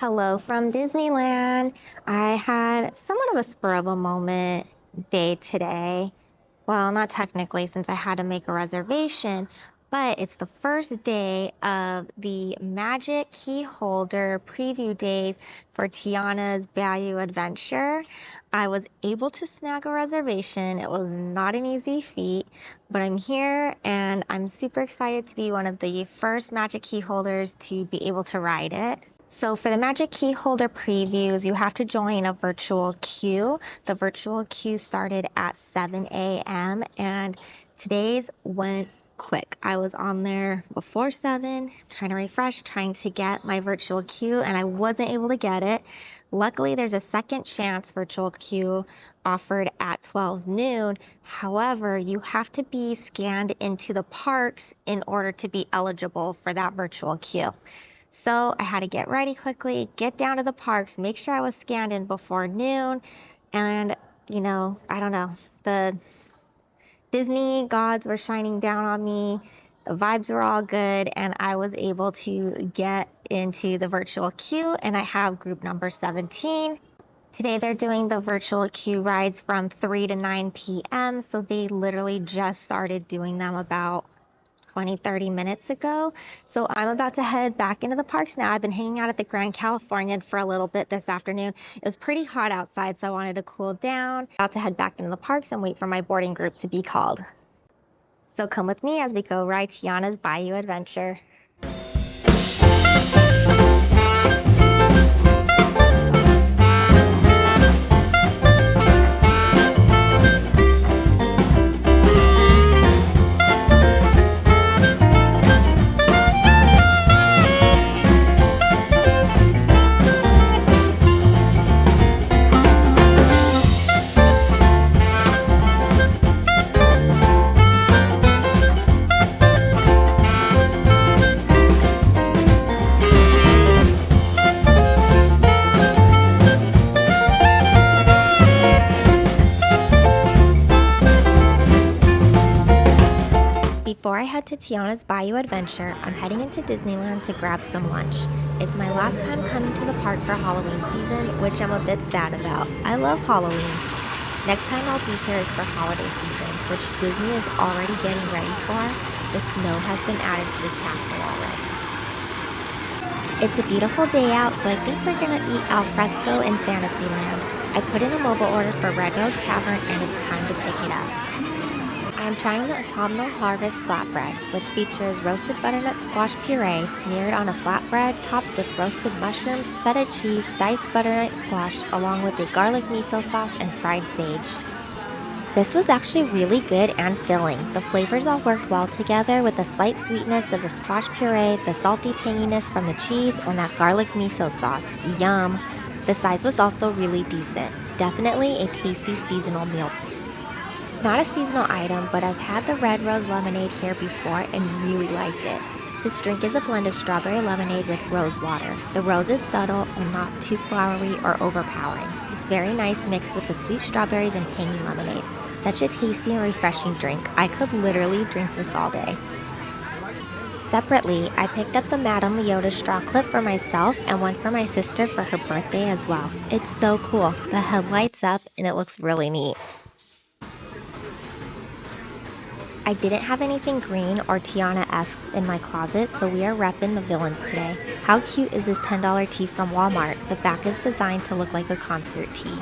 Hello from Disneyland. I had somewhat of a spur of a moment day today. Well, not technically, since I had to make a reservation, but it's the first day of the Magic Key Holder preview days for Tiana's Bayou adventure. I was able to snag a reservation. It was not an easy feat, but I'm here and I'm super excited to be one of the first Magic Key Holders to be able to ride it. So for the Magic Key Holder previews, you have to join a virtual queue. The virtual queue started at 7 a.m. and today's went quick. I was on there before 7, trying to refresh, trying to get my virtual queue, and I wasn't able to get it. Luckily, there's a second chance virtual queue offered at 12 noon. However, you have to be scanned into the parks in order to be eligible for that virtual queue. So I had to get ready quickly, get down to the parks, make sure I was scanned in before noon. And, I don't know, the Disney gods were shining down on me. The vibes were all good, and I was able to get into the virtual queue, and I have group number 17. Today they're doing the virtual queue rides from 3 to 9 p.m. So they literally just started doing them about 20, 30 minutes ago. So I'm about to head back into the parks now. I've been hanging out at the Grand Californian for a little bit this afternoon. It was pretty hot outside, so I wanted to cool down. About to head back into the parks and wait for my boarding group to be called. So come with me as we go ride Tiana's Bayou adventure. Before I head to Tiana's Bayou adventure, I'm heading into Disneyland to grab some lunch. It's my last time coming to the park for Halloween season, which I'm a bit sad about. I love Halloween. Next time I'll be here is for holiday season, which Disney is already getting ready for. The snow has been added to the castle already. It's a beautiful day out, so I think we're gonna eat al fresco in Fantasyland. I put in a mobile order for Red Rose Tavern and it's time to pick it up. I am trying the autumnal harvest flatbread, which features roasted butternut squash puree smeared on a flatbread topped with roasted mushrooms, feta cheese, diced butternut squash, along with a garlic miso sauce and fried sage. This was actually really good and filling. The flavors all worked well together with the slight sweetness of the squash puree, the salty tanginess from the cheese, and that garlic miso sauce. Yum! The size was also really decent. Definitely a tasty seasonal meal. Not a seasonal item, but I've had the Red Rose lemonade here before and really liked it. This drink is a blend of strawberry lemonade with rose water. The rose is subtle and not too flowery or overpowering. It's very nice mixed with the sweet strawberries and tangy lemonade. Such a tasty and refreshing drink. I could literally drink this all day. Separately, I picked up the Madame Leota straw clip for myself and one for my sister for her birthday as well. It's so cool. The head lights up and it looks really neat. I didn't have anything green or Tiana-esque in my closet, so we are repping the villains today. How cute is this $10 tee from Walmart? The back is designed to look like a concert tee.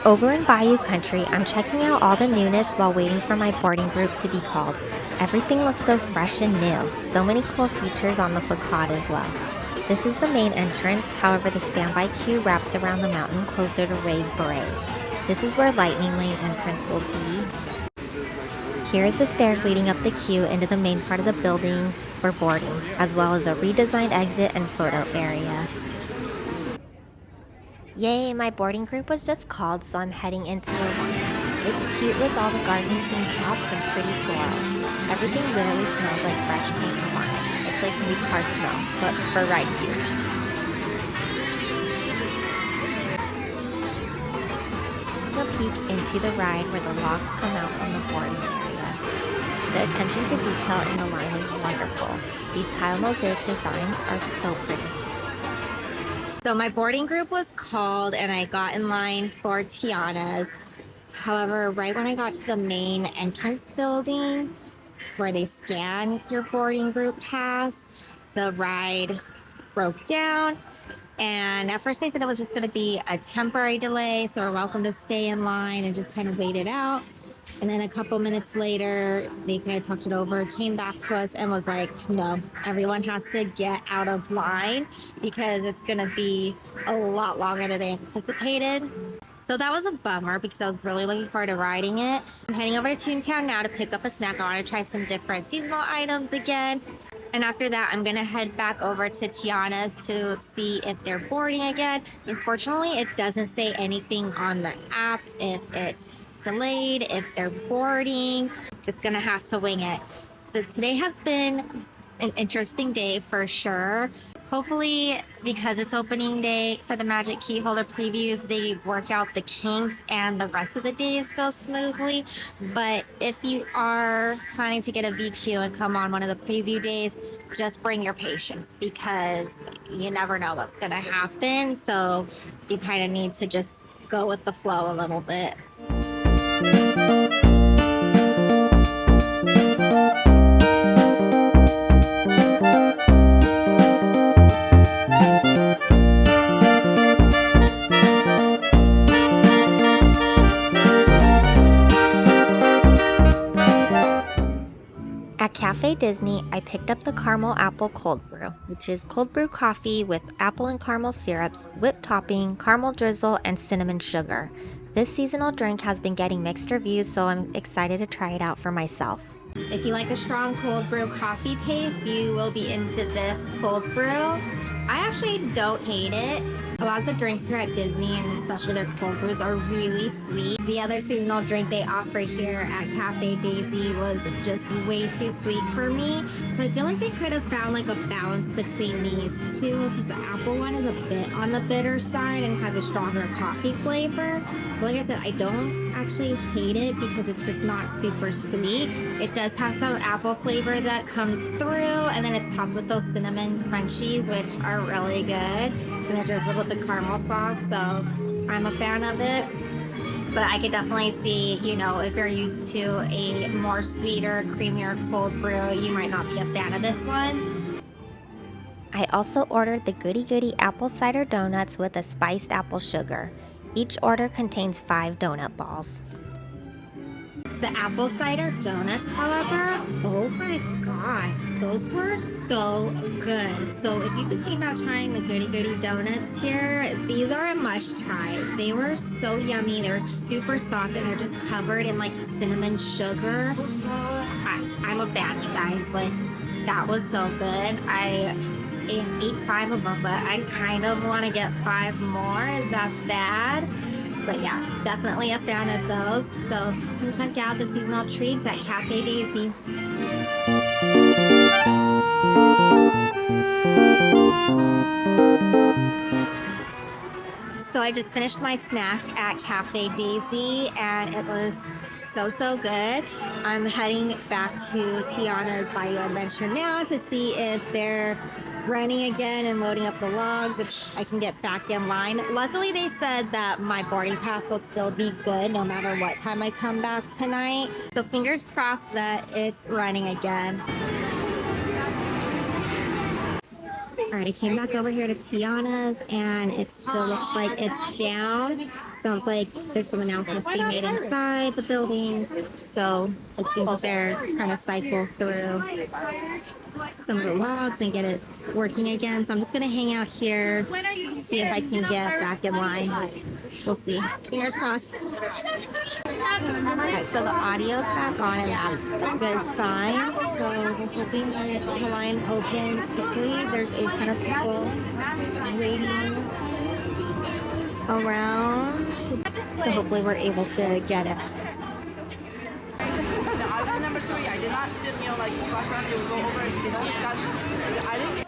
Over in Bayou Country, I'm checking out all the newness while waiting for my boarding group to be called. Everything looks so fresh and new. So many cool features on the facade as well. This is the main entrance, however the standby queue wraps around the mountain closer to Ray's Berets. This is where Lightning Lane entrance will be. Here is the stairs leading up the queue into the main part of the building for boarding, as well as a redesigned exit and photo area. Yay, my boarding group was just called, so I'm heading into the line. It's cute with all the gardening themed props and pretty florals. Everything literally smells like fresh paint and varnish. It's like new car smell, but for ride queues. A peek into the ride where the logs come out from the boarding area. The attention to detail in the line is wonderful. These tile mosaic designs are so pretty. So my boarding group was called and I got in line for Tiana's. However, right when I got to the main entrance building where they scan your boarding group pass, the ride broke down. And at first they said it was just going to be a temporary delay, so we're welcome to stay in line and just kind of wait it out. And then a couple minutes later, they kind of talked it over, came back to us and was like, no, everyone has to get out of line because it's going to be a lot longer than they anticipated. So that was a bummer because I was really looking forward to riding it. I'm heading over to Toontown now to pick up a snack. I want to try some different seasonal items again. And after that, I'm gonna head back over to Tiana's to see if they're boarding again. Unfortunately, it doesn't say anything on the app if it's delayed, if they're boarding. Just gonna have to wing it. But today has been an interesting day for sure. Hopefully, because it's opening day for the Magic Key Holder previews, they work out the kinks and the rest of the days go smoothly. But if you are planning to get a VQ and come on one of the preview days, just bring your patience because you never know what's going to happen. So you kind of need to just go with the flow a little bit. At Cafe Disney, I picked up the Caramel Apple Cold Brew, which is cold brew coffee with apple and caramel syrups, whipped topping, caramel drizzle, and cinnamon sugar. This seasonal drink has been getting mixed reviews, so I'm excited to try it out for myself. If you like a strong cold brew coffee taste, you will be into this cold brew. I actually don't hate it. A lot of the drinks here at Disney, and especially their cold brews, are really sweet. The other seasonal drink they offer here at Cafe Daisy was just way too sweet for me. So I feel like they could have found like a balance between these two because the apple one is a bit on the bitter side and has a stronger coffee flavor. But like I said, I don't actually hate it because it's just not super sweet. It does have some apple flavor that comes through, and then it's topped with those cinnamon crunchies, which are really good. And then drizzled with the caramel sauce, so I'm a fan of it. But I could definitely see, you know, if you're used to a more sweeter, creamier cold brew, you might not be a fan of this one. I also ordered the Goody Goody apple cider donuts with a spiced apple sugar. Each order contains 5 donut balls. The apple cider donuts, however, oh my god, those were so good. So if you've been thinking about trying the Goody Goody donuts here, these are a must try. They were so yummy. They're super soft and they're just covered in like cinnamon sugar. I'm a fan, you guys. Like, that was so good. I ate 5 of them, but I kind of want to get 5 more. Is that bad? But yeah, definitely a fan of those. So come check out the seasonal treats at Cafe Daisy. So I just finished my snack at Cafe Daisy and it was so good. I'm heading back to Tiana's Bayou Adventure now to see if they're running again and loading up the logs, if I can get back in line. Luckily, they said that my boarding pass will still be good no matter what time I come back tonight. So fingers crossed that it's running again. All right, I came back over here to Tiana's and it still looks like it's down. Sounds like there's some announcements being made inside the buildings. So I think they're trying to cycle through some of the logs and get it working again. So I'm just gonna hang out here, see if I can get back in line. We'll see. Fingers crossed. Okay, so the audio's back on and that's a good sign. So we're hoping that the line opens quickly. There's a ton of people waiting around. So hopefully we're able to get it. Item number 3, I did not, you know, like, rush around, you would go over and, you know, guys, I didn't get.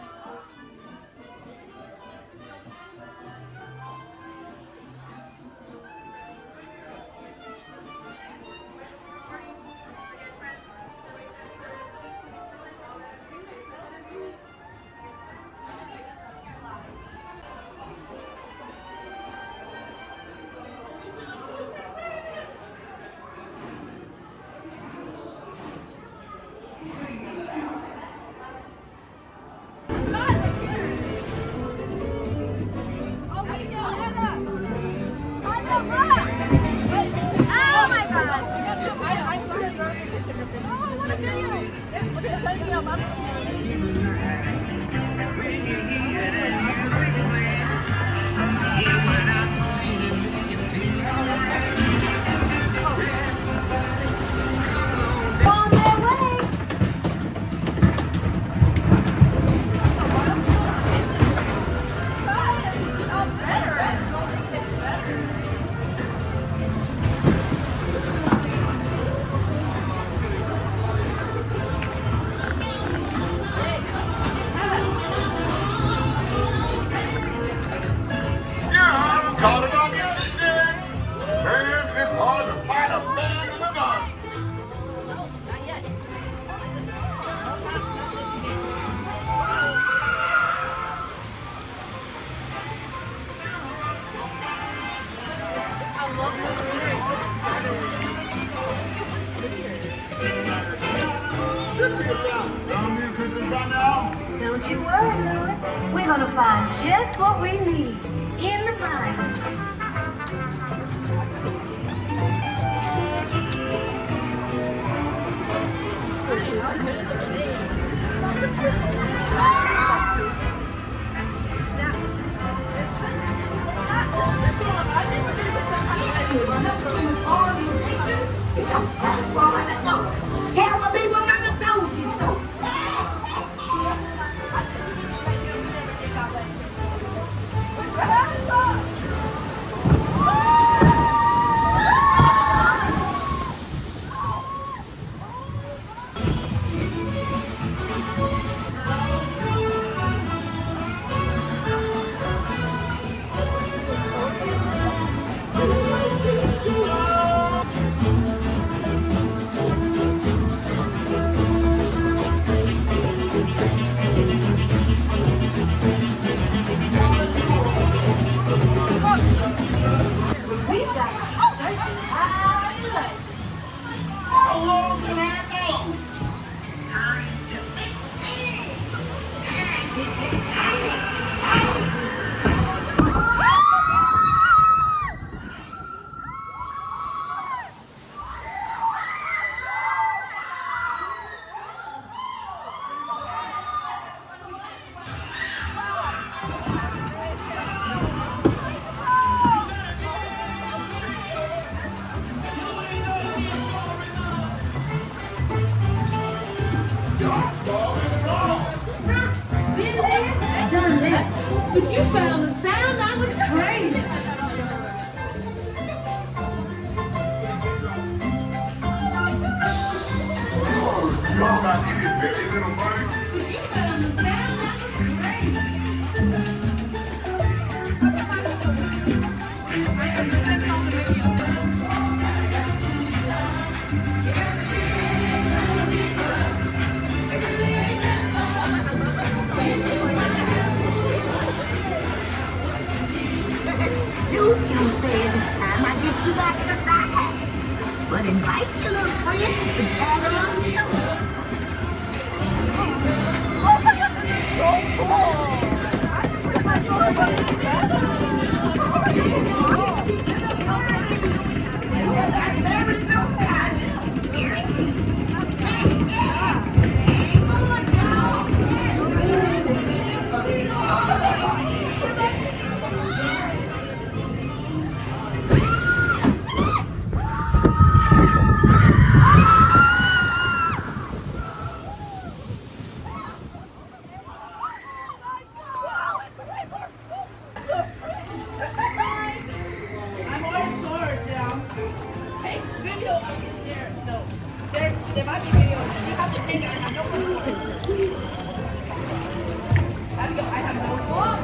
Don't you worry, Louis. We're gonna find just what we need in the Bayou. Tell the people Mama told you so. We've got to keep searching high and low. How long can I go? Done that. But you found the sound. I was crazy. Y'all got any very little money? You found the sound. I was crazy. You said I might get you back to size. But invite your little friends to tag along too. I'm already scored down. Take video of it there. No. There might be video. You have to take it. I have no phone. I have no phone.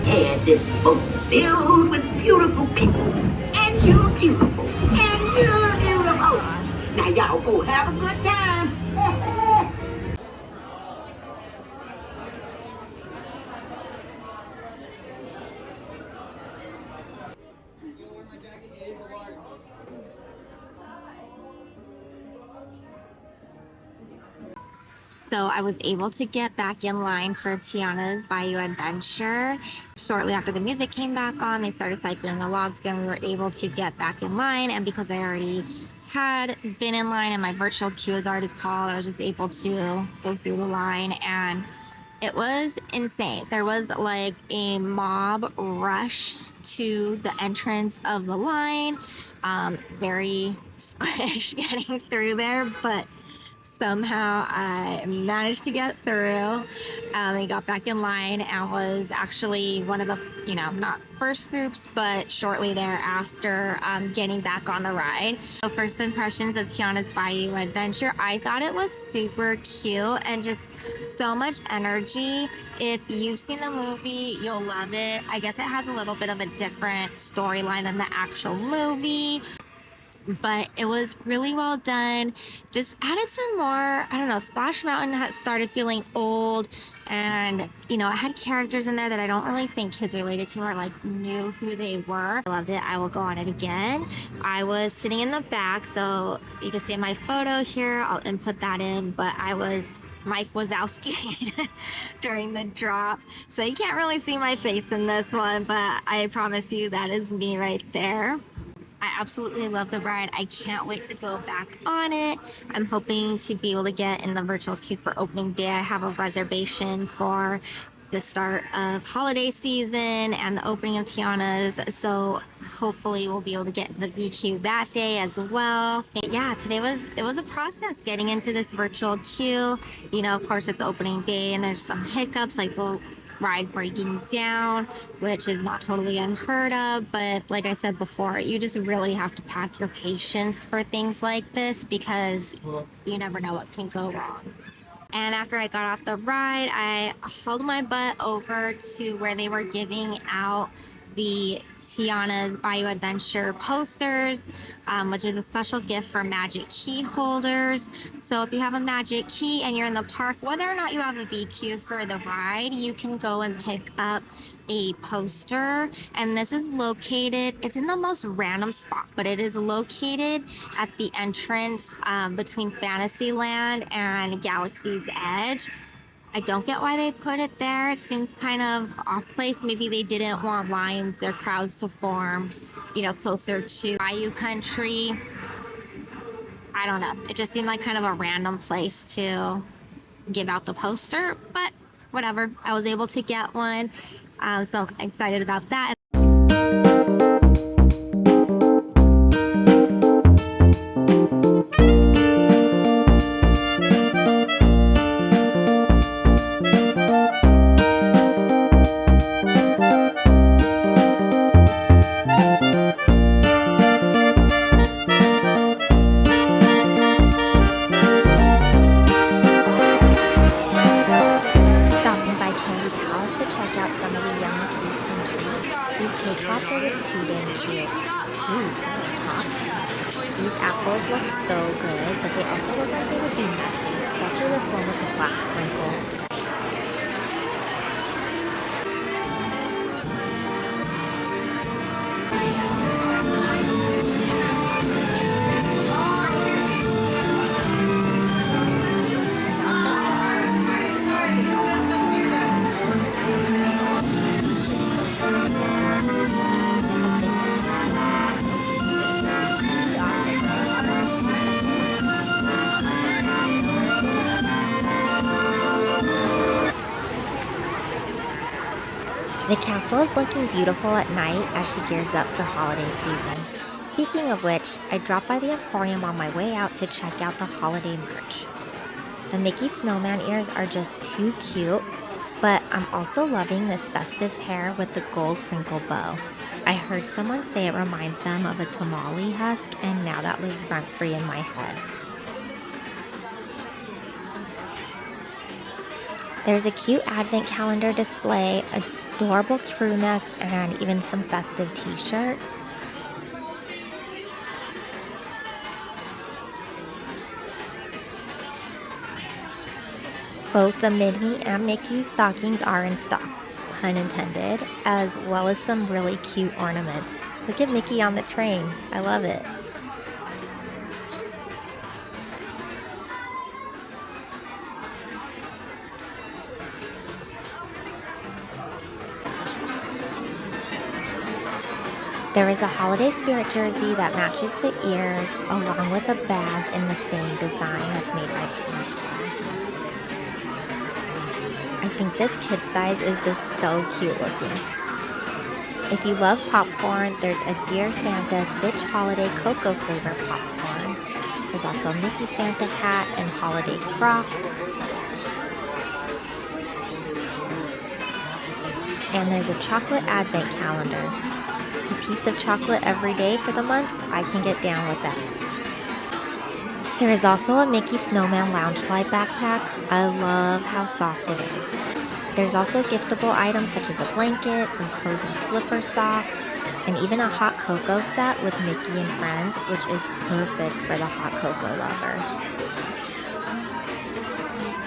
Had this boat filled with beautiful people. And you're beautiful. And you're beautiful. Now y'all go have a good time. So I was able to get back in line for Tiana's Bayou adventure. Shortly after the music came back on, they started cycling the logs and we were able to get back in line. And because I already had been in line and my virtual queue was already called. I was just able to go through the line and it was insane. There was like a mob rush to the entrance of the line. Very squish getting through there, but somehow I managed to get through. And got back in line and was actually one of the, not first groups, but shortly thereafter, getting back on the ride. So first impressions of Tiana's Bayou adventure, I thought it was super cute and just so much energy. If you've seen the movie, you'll love it. I guess it has a little bit of a different storyline than the actual movie, but it was really well done. Just added some more, I don't know, Splash Mountain had started feeling old, and it had characters in there that I don't really think kids related to or like knew who they were. I loved it. I will go on it again. I was sitting in the back, so you can see my photo here. I'll input that in, but I was Mike Wazowski during the drop, so you can't really see my face in this one, but I promise you that is me right there. I absolutely love the ride. I can't wait to go back on it. I'm hoping to be able to get in the virtual queue for opening day. I have a reservation for the start of holiday season and the opening of Tiana's, so hopefully we'll be able to get the VQ that day as well. Yeah, today it was a process getting into this virtual queue. Of course it's opening day and there's some hiccups like the ride breaking down, which is not totally unheard of, but like I said before, you just really have to pack your patience for things like this because you never know what can go wrong. And after I got off the ride, I hauled my butt over to where they were giving out the Tiana's Bayou Adventure posters, which is a special gift for magic key holders. So if you have a magic key and you're in the park, whether or not you have a VQ for the ride, you can go and pick up a poster. And this is located, it's in the most random spot, but it is located at the entrance between Fantasyland and Galaxy's Edge. I don't get why they put it there. It seems kind of off place. Maybe they didn't want lines or crowds to form, closer to Bayou country. I don't know. It just seemed like kind of a random place to give out the poster, but whatever. I was able to get one. So I'm excited about that. Pops are just too dang cute. Ooh, these apples look so good, but they also look like they would be messy, especially this one with the black sprinkles. The castle is looking beautiful at night as she gears up for holiday season. Speaking of which, I dropped by the Emporium on my way out to check out the holiday merch. The Mickey snowman ears are just too cute, but I'm also loving this festive pair with the gold crinkle bow. I heard someone say it reminds them of a tamale husk, and now that lives rent-free in my head. There's a cute advent calendar display, adorable crew necks, and even some festive t-shirts. Both the Minnie and Mickey stockings are in stock, pun intended, as well as some really cute ornaments. Look at Mickey on the train. I love it. There is a holiday spirit jersey that matches the ears, along with a bag in the same design that's made by Painstar. I think this kid size is just so cute looking. If you love popcorn, there's a Dear Santa Stitch Holiday Cocoa flavor popcorn. There's also a Mickey Santa hat and holiday Crocs. And there's a chocolate advent calendar. A piece of chocolate every day for the month, I can get down with that. There is also a Mickey Snowman Loungefly backpack. I love how soft it is. There's also giftable items such as a blanket, some cozy slipper socks, and even a hot cocoa set with Mickey and friends, which is perfect for the hot cocoa lover.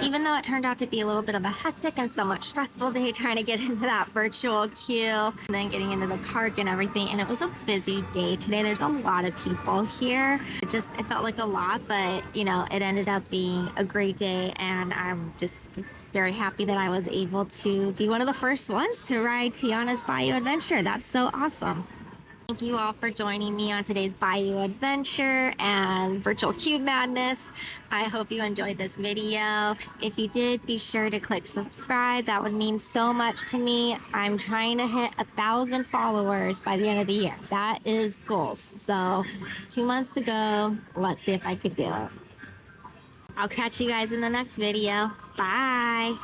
Even though it turned out to be a little bit of a hectic and somewhat stressful day trying to get into that virtual queue and then getting into the park and everything, and it was a busy day today. There's a lot of people here. It felt like a lot, but you know, it ended up being a great day, and I'm just very happy that I was able to be one of the first ones to ride Tiana's Bayou Adventure. That's so awesome. Thank you all for joining me on today's Bayou Adventure and Virtual Cube Madness. I hope you enjoyed this video. If you did, be sure to click subscribe. That would mean so much to me. I'm trying to hit 1,000 followers by the end of the year. That is goals. So 2 months to go. Let's see if I could do it. I'll catch you guys in the next video. Bye.